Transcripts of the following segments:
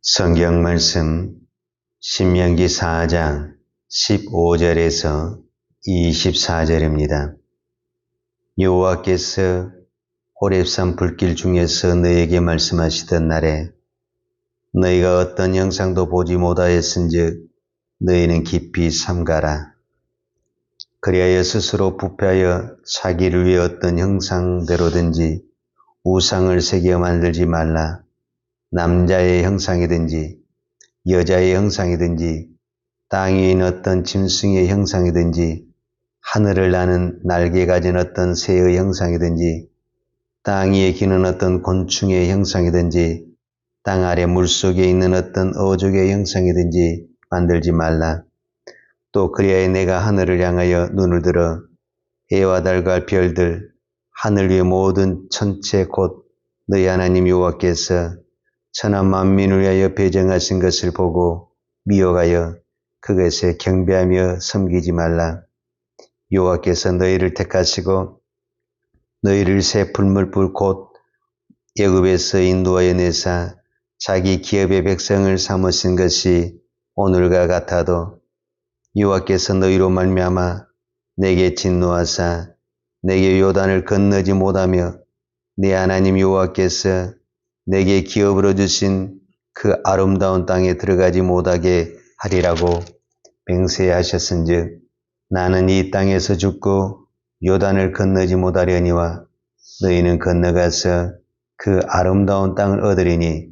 성경 말씀 신명기 4장 15절에서 24절입니다. 여호와께서 호렙산 불길 중에서 너에게 말씀하시던 날에 너희가 어떤 형상도 보지 못하였은즉 너희는 깊이 삼가라. 그리하여 스스로 부패하여 자기를 위해 어떤 형상대로든지 우상을 새겨 만들지 말라. 남자의 형상이든지 여자의 형상이든지 땅에 있는 어떤 짐승의 형상이든지 하늘을 나는 날개 가진 어떤 새의 형상이든지 땅 위에 기는 어떤 곤충의 형상이든지 땅 아래 물속에 있는 어떤 어족의 형상이든지 만들지 말라. 또 그리하여 내가 하늘을 향하여 눈을 들어 해와 달과 별들 하늘 위의 모든 천체 곧 너희 하나님 여호와께서 천하 만민을 위하여 배정하신 것을 보고 미혹하여 그것에 경배하며 섬기지 말라. 여호와께서 너희를 택하시고 너희를 새 풀물불 곧 애굽에서 인도하여 내사 자기 기업의 백성을 삼으신 것이 오늘과 같아도 여호와께서 너희로 말미암아 내게 진노하사 내게 요단을 건너지 못하며 내 하나님 여호와께서 내게 기업으로 주신 그 아름다운 땅에 들어가지 못하게 하리라고 맹세하셨은즉 나는 이 땅에서 죽고 요단을 건너지 못하려니와 너희는 건너가서 그 아름다운 땅을 얻으리니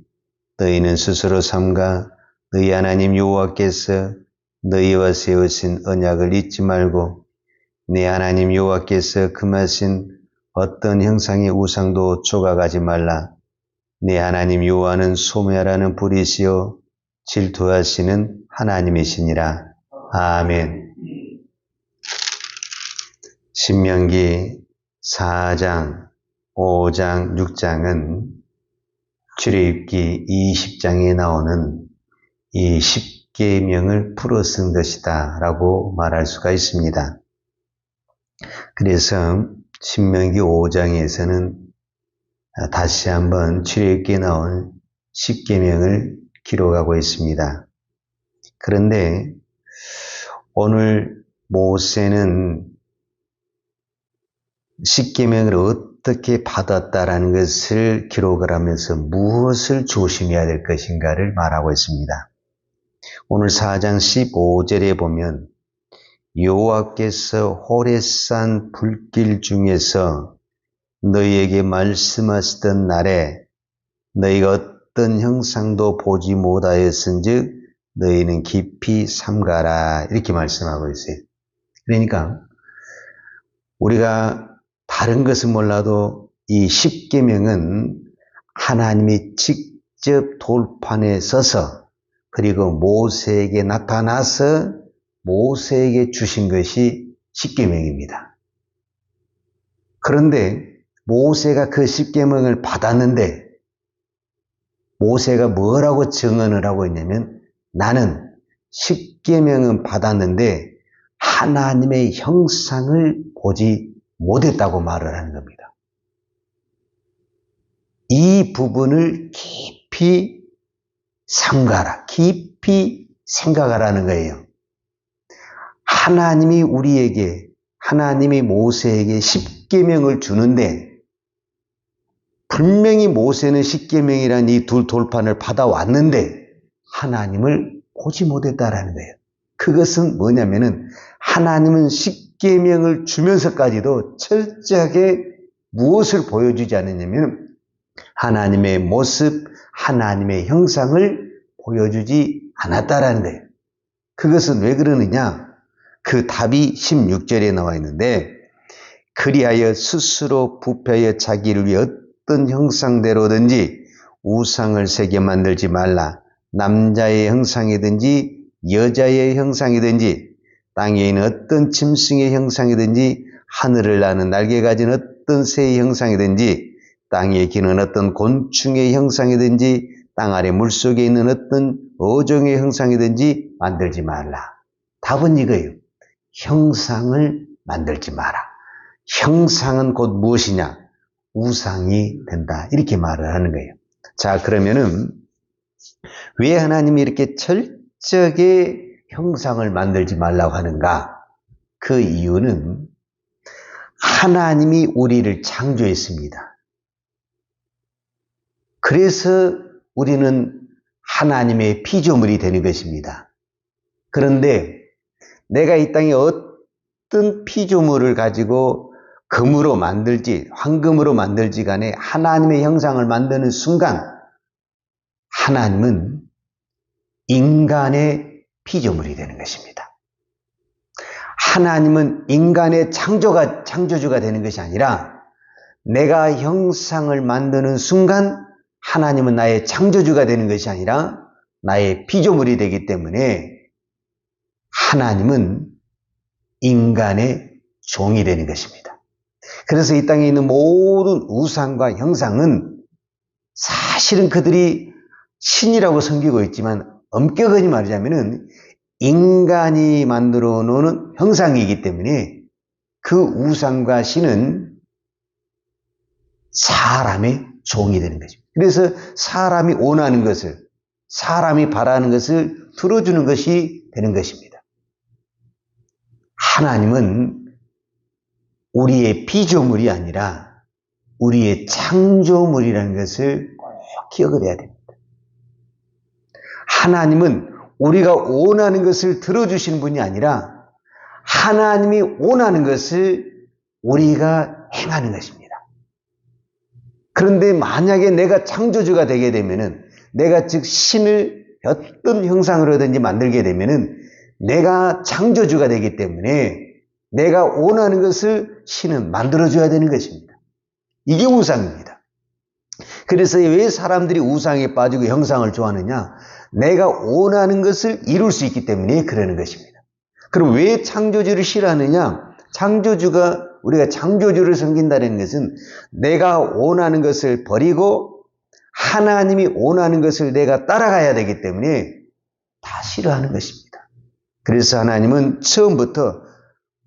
너희는 스스로 삼가 너희 하나님 여호와께서 너희와 세우신 언약을 잊지 말고 내 하나님 여호와께서 금하신 어떤 형상의 우상도 조각하지 말라. 내 하나님 여호와는 소멸하는 불이시요 질투하시는 하나님이시니라. 아멘. 신명기 4장, 5장, 6장은 출애굽기 20장에 나오는 이 10계명을 풀어 쓴 것이다 라고 말할 수가 있습니다. 그래서 신명기 5장에서는 다시 한번 출애굽기에 나온 10계명을 기록하고 있습니다. 그런데 오늘 모세는 10계명을 어떻게 받았다라는 것을 기록을 하면서 무엇을 조심해야 될 것인가를 말하고 있습니다. 오늘 4장 15절에 보면 여호와께서 호렙산 불길 중에서 너희에게 말씀하시던 날에 너희가 어떤 형상도 보지 못하였은즉 너희는 깊이 삼가라 이렇게 말씀하고 있어요. 그러니까 우리가 다른 것은 몰라도 이 10계명은 하나님이 직접 돌판에 서서 그리고 모세에게 나타나서 모세에게 주신 것이 10계명입니다. 그런데 모세가 그 10계명을 받았는데 모세가 뭐라고 증언을 하고 있냐면 나는 10계명은 받았는데 하나님의 형상을 보지 못했다고 말을 하는 겁니다. 이 부분을 깊이 삼가라, 깊이 생각하라는 거예요. 하나님이 우리에게, 하나님이 모세에게 10계명을 주는데 분명히 모세는 10계명이라는 이 둘 돌판을 받아왔는데 하나님을 보지 못했다라는 거예요. 그것은 뭐냐면은 하나님은 10계명을 주면서까지도 철저하게 무엇을 보여주지 않느냐면 하나님의 모습, 하나님의 형상을 보여주지 않았다라는 거예요. 그것은 왜 그러느냐? 그 답이 16절에 나와 있는데 그리하여 스스로 부패하여 자기를 위해 어떤 형상대로든지 우상을 새겨 만들지 말라. 남자의 형상이든지 여자의 형상이든지 땅에 있는 어떤 짐승의 형상이든지 하늘을 나는 날개 가진 어떤 새의 형상이든지 땅에 기는 어떤 곤충의 형상이든지 땅 아래 물속에 있는 어떤 어종의 형상이든지 만들지 말라. 답은 이거예요. 형상을 만들지 마라. 형상은 곧 무엇이냐? 우상이 된다. 이렇게 말을 하는 거예요. 자, 그러면은 왜 하나님이 이렇게 철저하게 형상을 만들지 말라고 하는가? 그 이유는 하나님이 우리를 창조했습니다. 그래서 우리는 하나님의 피조물이 되는 것입니다. 그런데 내가 이 땅에 어떤 피조물을 가지고 금으로 만들지 황금으로 만들지 간에 하나님의 형상을 만드는 순간 하나님은 인간의 피조물이 되는 것입니다. 하나님은 인간의 창조주가 되는 것이 아니라 내가 형상을 만드는 순간 하나님은 나의 창조주가 되는 것이 아니라 나의 피조물이 되기 때문에 하나님은 인간의 종이 되는 것입니다. 그래서 이 땅에 있는 모든 우상과 형상은 사실은 그들이 신이라고 섬기고 있지만 엄격하게 말하자면은 인간이 만들어 놓은 형상이기 때문에 그 우상과 신은 사람의 종이 되는 것입니다. 그래서 사람이 원하는 것을, 사람이 바라는 것을 들어주는 것이 되는 것입니다. 하나님은 우리의 피조물이 아니라 우리의 창조물이라는 것을 꼭 기억을 해야 됩니다. 하나님은 우리가 원하는 것을 들어주시는 분이 아니라 하나님이 원하는 것을 우리가 행하는 것입니다. 그런데 만약에 내가 창조주가 되게 되면은, 내가 즉 신을 어떤 형상으로든지 만들게 되면은 내가 창조주가 되기 때문에 내가 원하는 것을 신은 만들어줘야 되는 것입니다. 이게 우상입니다. 그래서 왜 사람들이 우상에 빠지고 형상을 좋아하느냐? 내가 원하는 것을 이룰 수 있기 때문에 그러는 것입니다. 그럼 왜 창조주를 싫어하느냐? 우리가 창조주를 섬긴다는 것은 내가 원하는 것을 버리고 하나님이 원하는 것을 내가 따라가야 되기 때문에 다 싫어하는 것입니다. 그래서 하나님은 처음부터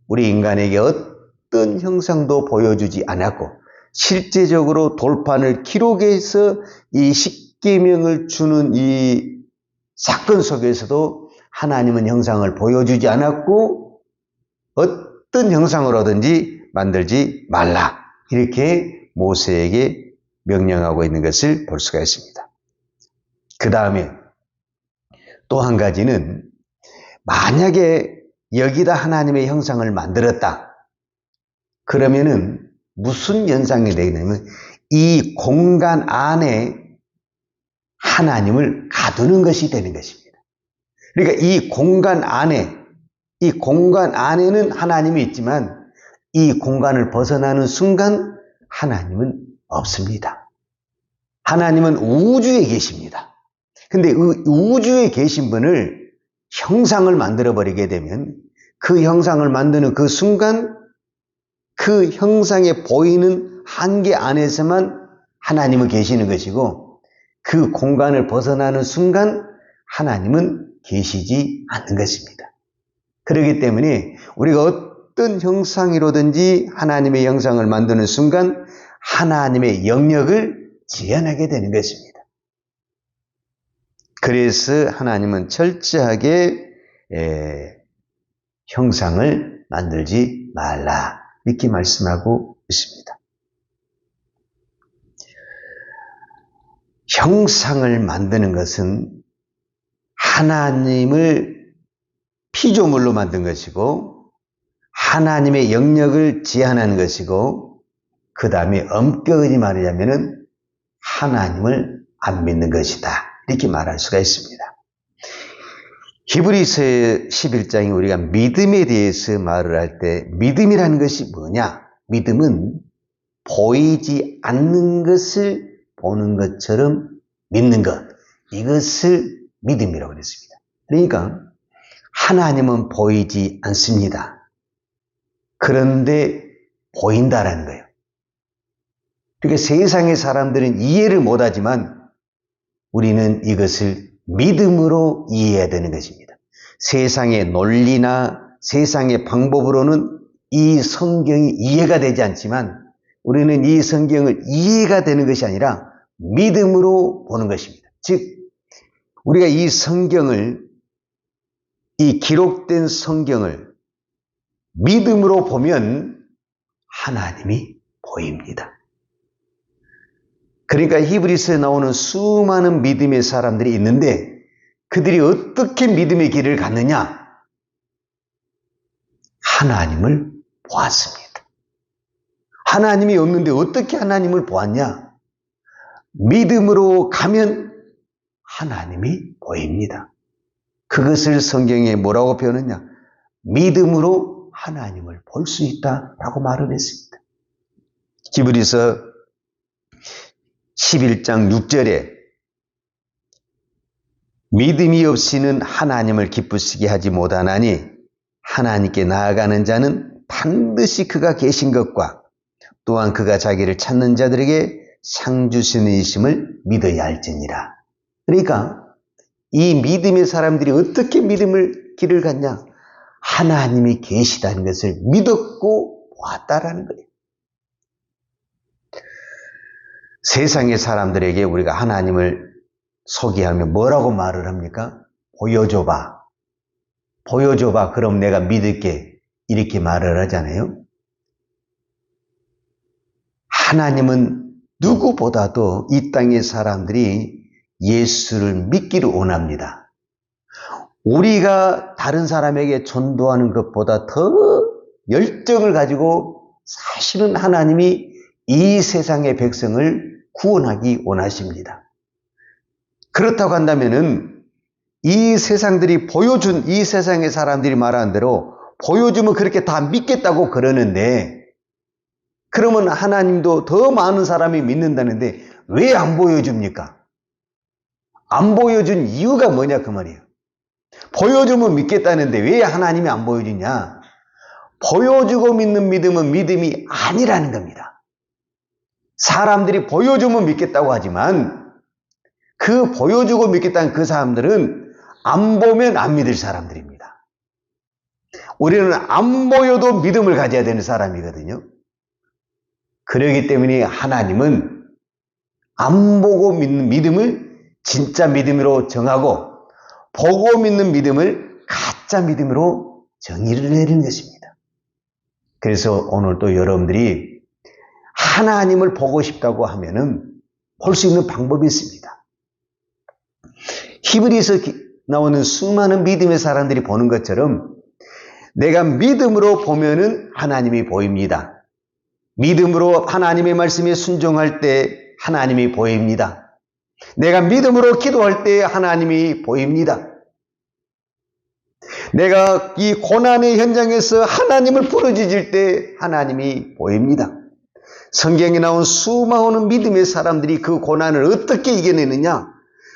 우리 인간에게 어떤 형상도 보여주지 않았고 실제적으로 돌판을 기록해서 이 십계명을 주는 이 사건 속에서도 하나님은 형상을 보여주지 않았고 어떤 형상으로든지 만들지 말라 이렇게 모세에게 명령하고 있는 것을 볼 수가 있습니다. 그 다음에 또 한 가지는 만약에 여기다 하나님의 형상을 만들었다. 그러면은 무슨 현상이 되냐면 이 공간 안에 하나님을 가두는 것이 되는 것입니다. 그러니까 이 공간 안에는 하나님이 있지만 이 공간을 벗어나는 순간 하나님은 없습니다. 하나님은 우주에 계십니다. 근데 그 우주에 계신 분을 형상을 만들어 버리게 되면 그 형상을 만드는 그 순간 그 형상에 보이는 한계 안에서만 하나님은 계시는 것이고 그 공간을 벗어나는 순간 하나님은 계시지 않는 것입니다. 그렇기 때문에 우리가 어떤 형상이로든지 하나님의 형상을 만드는 순간 하나님의 영역을 제한하게 되는 것입니다. 그래서 하나님은 철저하게 형상을 만들지 말라 이렇게 말씀하고 있습니다. 형상을 만드는 것은 하나님을 피조물로 만든 것이고 하나님의 영역을 제한하는 것이고 그 다음에 엄격히 말하자면 하나님을 안 믿는 것이다 이렇게 말할 수가 있습니다. 히브리서 11장에 우리가 믿음에 대해서 말을 할 때 믿음이라는 것이 뭐냐? 믿음은 보이지 않는 것을 보는 것처럼 믿는 것. 이것을 믿음이라고 그랬습니다. 그러니까 하나님은 보이지 않습니다. 그런데 보인다라는 거예요. 그러니까 세상의 사람들은 이해를 못하지만 우리는 이것을 믿음으로 이해해야 되는 것입니다. 세상의 논리나 세상의 방법으로는 이 성경이 이해가 되지 않지만 우리는 이 성경을 이해가 되는 것이 아니라 믿음으로 보는 것입니다. 즉 우리가 이 성경을, 이 기록된 성경을 믿음으로 보면 하나님이 보입니다. 그러니까 히브리서에 나오는 수많은 믿음의 사람들이 있는데 그들이 어떻게 믿음의 길을 갔느냐? 하나님을 보았습니다. 하나님이 없는데 어떻게 하나님을 보았냐? 믿음으로 가면 하나님이 보입니다. 그것을 성경에 뭐라고 표현했냐? 믿음으로 하나님을 볼 수 있다라고 말을 했습니다. 히브리서 11장 6절에 믿음이 없이는 하나님을 기쁘시게 하지 못하나니 하나님께 나아가는 자는 반드시 그가 계신 것과 또한 그가 자기를 찾는 자들에게 상 주시는 이심을 믿어야 할지니라. 그러니까 이 믿음의 사람들이 어떻게 믿음을 길을 갔냐? 하나님이 계시다는 것을 믿었고 보았다라는 거예요. 세상의 사람들에게 우리가 하나님을 소개하면 뭐라고 말을 합니까? 보여줘봐. 보여줘봐. 그럼 내가 믿을게. 이렇게 말을 하잖아요. 하나님은 누구보다도 이 땅의 사람들이 예수를 믿기를 원합니다. 우리가 다른 사람에게 전도하는 것보다 더 열정을 가지고 사실은 하나님이 이 세상의 백성을 구원하기 원하십니다. 그렇다고 한다면은 이 세상들이 보여준, 이 세상의 사람들이 말하는 대로 보여주면 그렇게 다 믿겠다고 그러는데, 그러면 하나님도 더 많은 사람이 믿는다는데 왜 안 보여줍니까? 안 보여준 이유가 뭐냐 그 말이에요. 보여주면 믿겠다는데 왜 하나님이 안 보여주냐? 보여주고 믿는 믿음은 믿음이 아니라는 겁니다. 사람들이 보여주면 믿겠다고 하지만 그 보여주고 믿겠다는 그 사람들은 안 보면 안 믿을 사람들입니다. 우리는 안 보여도 믿음을 가져야 되는 사람이거든요. 그렇기 때문에 하나님은 안 보고 믿는 믿음을 진짜 믿음으로 정하고 보고 믿는 믿음을 가짜 믿음으로 정의를 내리는 것입니다. 그래서 오늘 또 여러분들이 하나님을 보고 싶다고 하면은 볼 수 있는 방법이 있습니다. 히브리서 나오는 수많은 믿음의 사람들이 보는 것처럼 내가 믿음으로 보면은 하나님이 보입니다. 믿음으로 하나님의 말씀에 순종할 때 하나님이 보입니다. 내가 믿음으로 기도할 때 하나님이 보입니다. 내가 이 고난의 현장에서 하나님을 부르짖을 때 하나님이 보입니다. 성경에 나온 수많은 믿음의 사람들이 그 고난을 어떻게 이겨내느냐?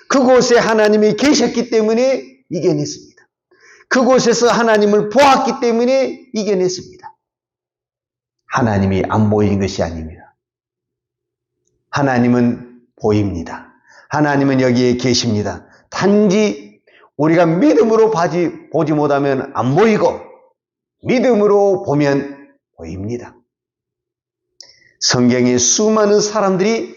그곳에 하나님이 계셨기 때문에 이겨냈습니다. 그곳에서 하나님을 보았기 때문에 이겨냈습니다. 하나님이 안 보이는 것이 아닙니다. 하나님은 보입니다. 하나님은 여기에 계십니다. 단지 우리가 믿음으로 보지 못하면 안 보이고 믿음으로 보면 보입니다. 성경의 수많은 사람들이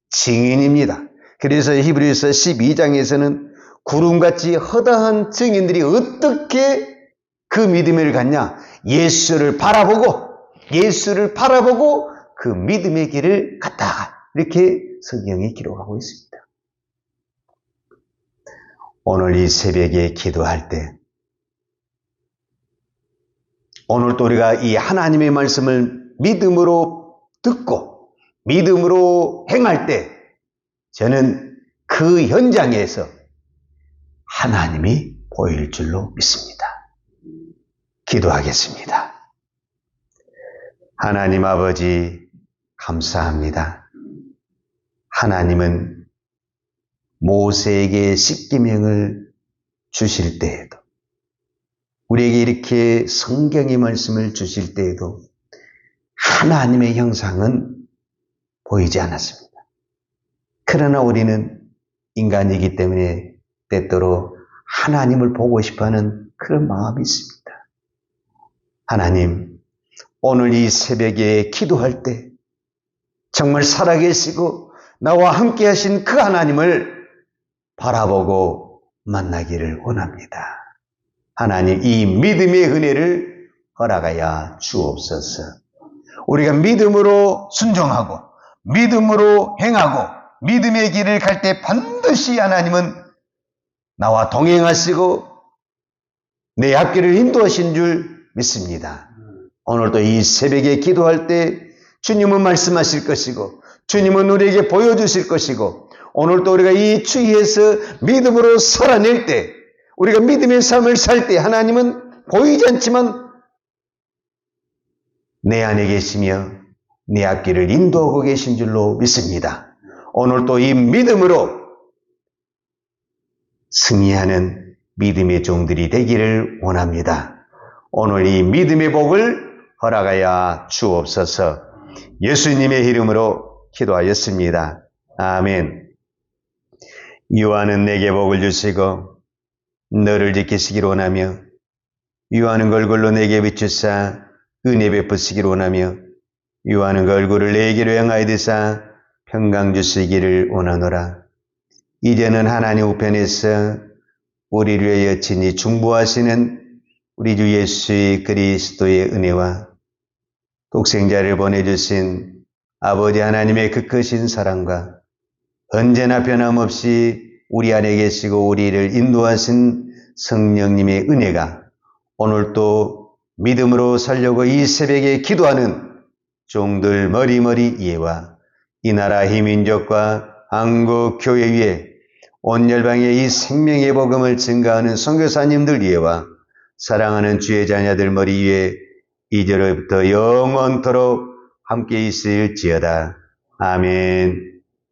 증인입니다. 그래서 히브리서 12장에서는 구름같이 허다한 증인들이 어떻게 그 믿음을 갖냐? 예수를 바라보고 그 믿음의 길을 갔다. 이렇게 성경이 기록하고 있습니다. 오늘 이 새벽에 기도할 때, 오늘 또 우리가 이 하나님의 말씀을 믿음으로 듣고 믿음으로 행할 때 저는 그 현장에서 하나님이 보일 줄로 믿습니다. 기도하겠습니다. 하나님 아버지 감사합니다. 하나님은 모세에게 십계명을 주실 때에도 우리에게 이렇게 성경의 말씀을 주실 때에도 하나님의 형상은 보이지 않았습니다. 그러나 우리는 인간이기 때문에 때때로 하나님을 보고 싶어하는 그런 마음이 있습니다. 하나님, 오늘 이 새벽에 기도할 때 정말 살아계시고 나와 함께 하신 그 하나님을 바라보고 만나기를 원합니다. 하나님, 이 믿음의 은혜를 허락하여 주옵소서. 우리가 믿음으로 순종하고 믿음으로 행하고 믿음의 길을 갈 때 반드시 하나님은 나와 동행하시고 내 앞길을 인도하신 줄 믿습니다. 오늘도 이 새벽에 기도할 때 주님은 말씀하실 것이고 주님은 우리에게 보여주실 것이고 오늘도 우리가 이 주위에서 믿음으로 살아낼 때 우리가 믿음의 삶을 살 때 하나님은 보이지 않지만 내 안에 계시며 내 앞길을 인도하고 계신 줄로 믿습니다. 오늘도 이 믿음으로 승리하는 믿음의 종들이 되기를 원합니다. 오늘 이 믿음의 복을 허락하여 주옵소서. 예수님의 이름으로 기도하였습니다. 아멘. 유하는 내게 복을 주시고 너를 지키시기를 원하며 유하는 얼굴로 내게 비추사 은혜 베푸시기를 원하며 유하는 얼굴을 내게로 향하여 드사 평강 주시기를 원하노라. 이제는 하나님 우편에서 우리를 위하여 친히 중보하시는 우리 주 예수 그리스도의 은혜와 독생자를 보내주신 아버지 하나님의 그 크신 사랑과 언제나 변함없이 우리 안에 계시고 우리를 인도하신 성령님의 은혜가 오늘도 믿음으로 살려고 이 새벽에 기도하는 종들 머리머리 이해와 이 나라 희민족과 한국 교회 위에 온 열방에 이 생명의 복음을 증가하는 선교사님들 위에와 사랑하는 주의 자녀들 머리 위에 이제로부터 영원토록 함께 있을지어다. 아멘.